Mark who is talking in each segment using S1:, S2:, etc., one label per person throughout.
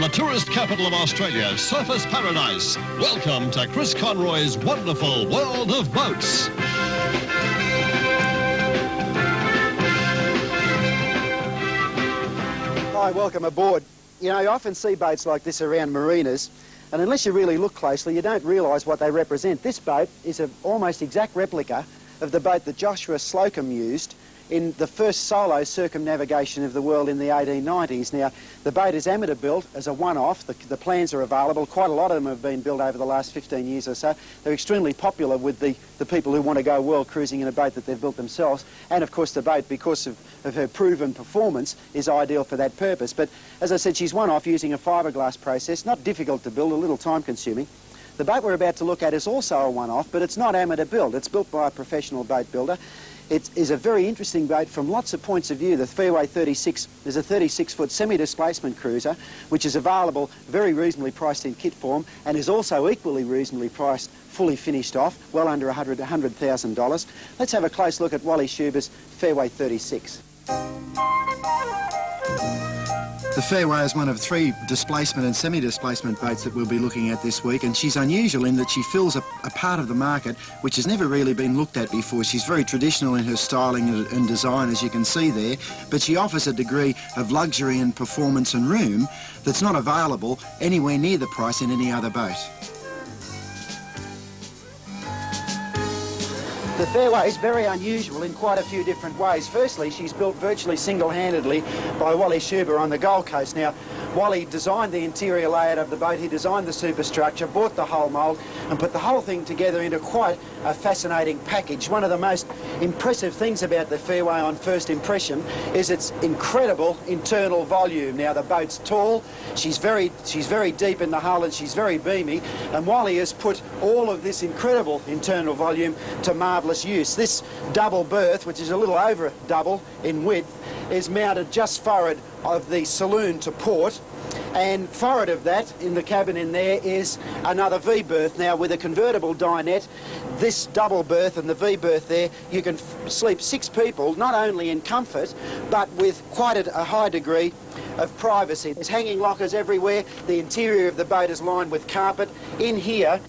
S1: The tourist capital of Australia, surfers paradise. Welcome to Chris Conroy's wonderful world of boats.
S2: Hi, welcome aboard. You know, you often see boats like this around marinas, and unless you really look closely, you don't realise what they represent. This boat is an almost exact replica of the boat that Joshua Slocum used in the first solo circumnavigation of the world in the 1890s. Now, the boat is amateur built as a one-off. The plans are available. Quite a lot of them have been built over the last 15 years or so. They're extremely popular with the people who want to go world cruising in a boat that they've built themselves. And, of course, the boat, because of her proven performance, is ideal for that purpose. But, as I said, she's one-off using a fiberglass process. Not difficult to build, a little time-consuming. The boat we're about to look at is also a one-off, but it's not amateur built. It's built by a professional boat builder. It is a very interesting boat from lots of points of view. The Fairway 36 is a 36-foot semi-displacement cruiser, which is available very reasonably priced in kit form, and is also equally reasonably priced, fully finished off, well under $100,000. Let's have a close look at Wally Schuber's Fairway 36.
S3: The Fairway is one of 3 displacement and semi-displacement boats that we'll be looking at this week, and she's unusual in that she fills a part of the market which has never really been looked at before. She's very traditional in her styling and design, as you can see there, but she offers a degree of luxury and performance and room that's not available anywhere near the price in any other boat.
S2: The Fairway is very unusual in quite a few different ways. Firstly, she's built virtually single-handedly by Wally Schuber on the Gold Coast. Now, Wally designed the interior layout of the boat, he designed the superstructure, bought the hull mould and put the whole thing together into quite a fascinating package. One of the most impressive things about the Fairway on first impression is its incredible internal volume. Now, the boat's tall, she's very deep in the hull and she's very beamy, and Wally has put all of this incredible internal volume to marvellous use. This double berth, which is a little over double in width, is mounted just forward of the saloon to port, and forward of that, in the cabin in there, is another V-berth. Now, with a convertible dinette, this double berth and the V-berth there, you can sleep 6 people, not only in comfort, but with quite a high degree of privacy. There's hanging lockers everywhere. The interior of the boat is lined with carpet. In here,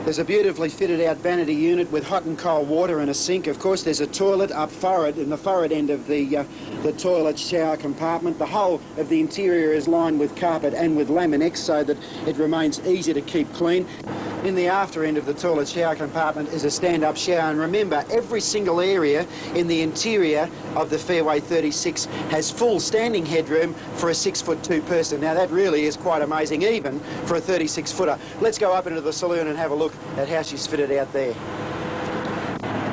S2: there's a beautifully fitted out vanity unit with hot and cold water and a sink. Of course, there's a toilet up forward, in the forward end of the toilet shower compartment. The whole of the interior is lined with carpet and with Laminex so that it remains easy to keep clean. In the after end of the toilet shower compartment is a stand-up shower, and remember, every single area in the interior of the Fairway 36 has full standing headroom for a 6'2" person. Now, that really is quite amazing, even for a 36-footer. Let's go up into the saloon and have a look at how she's fitted out there.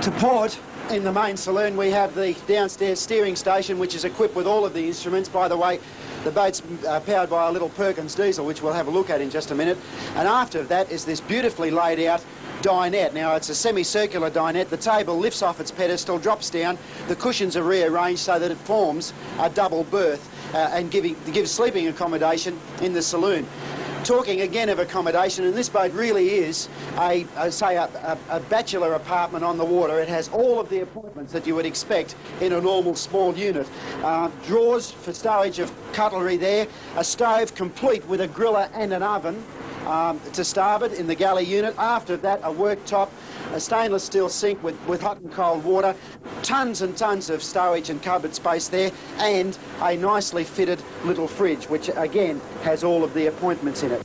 S2: To port, in the main saloon, we have the downstairs steering station, which is equipped with all of the instruments. By the way, the boat's powered by a little Perkins diesel, which we'll have a look at in just a minute. And after that is this beautifully laid out dinette. Now, it's a semicircular dinette. The table lifts off its pedestal, drops down. The cushions are rearranged so that it forms a double berth and gives sleeping accommodation in the saloon. Talking again of accommodation, and this boat really is a bachelor apartment on the water. It has all of the appointments that you would expect in a normal small unit. Drawers for stowage of cutlery there, a stove complete with a griller and an oven to starboard in the galley unit. After that, a worktop, a stainless steel sink with hot and cold water, tons and tons of stowage and cupboard space there, and a nicely fitted little fridge, which again has all of the appointments in it.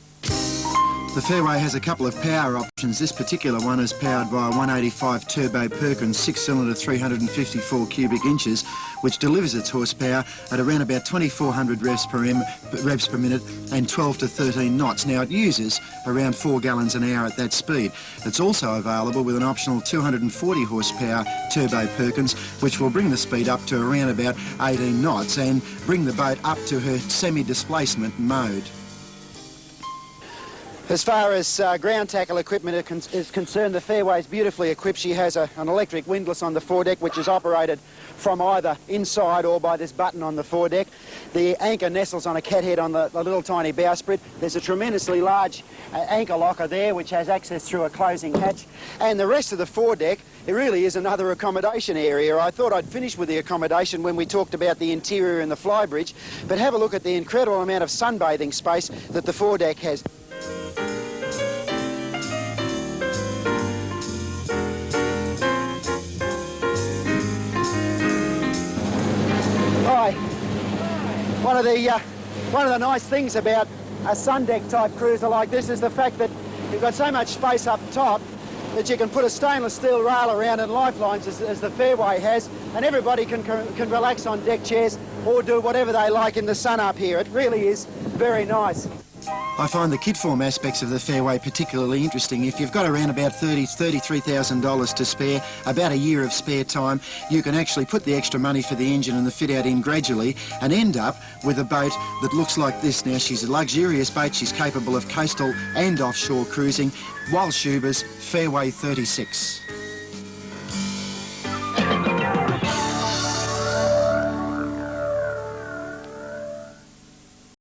S3: The Fairway has a couple of power options. This particular one is powered by a 185 Turbo Perkins 6-cylinder 354 cubic inches, which delivers its horsepower at around about 2,400 revs per minute and 12 to 13 knots. Now, it uses around 4 gallons an hour at that speed. It's also available with an optional 240 horsepower Turbo Perkins, which will bring the speed up to around about 18 knots and bring the boat up to her semi-displacement mode.
S2: As far as ground tackle equipment is concerned, the Fairway is beautifully equipped. She has an electric windlass on the foredeck, which is operated from either inside or by this button on the foredeck. The anchor nestles on a cathead on the little tiny bowsprit. There's a tremendously large anchor locker there, which has access through a closing hatch. And the rest of the foredeck, it really is another accommodation area. I thought I'd finish with the accommodation when we talked about the interior and the flybridge, but have a look at the incredible amount of sunbathing space that the foredeck has. One of the nice things about a sun deck type cruiser like this is the fact that you've got so much space up top that you can put a stainless steel rail around and lifelines as the Fairway has, and everybody can relax on deck chairs or do whatever they like in the sun up here. It really is very nice.
S3: I find the kit form aspects of the Fairway particularly interesting. If you've got around about $33,000 to spare, about a year of spare time, you can actually put the extra money for the engine and the fit out in gradually and end up with a boat that looks like this. Now, she's a luxurious boat. She's capable of coastal and offshore cruising. Wild Schuber's Fairway 36.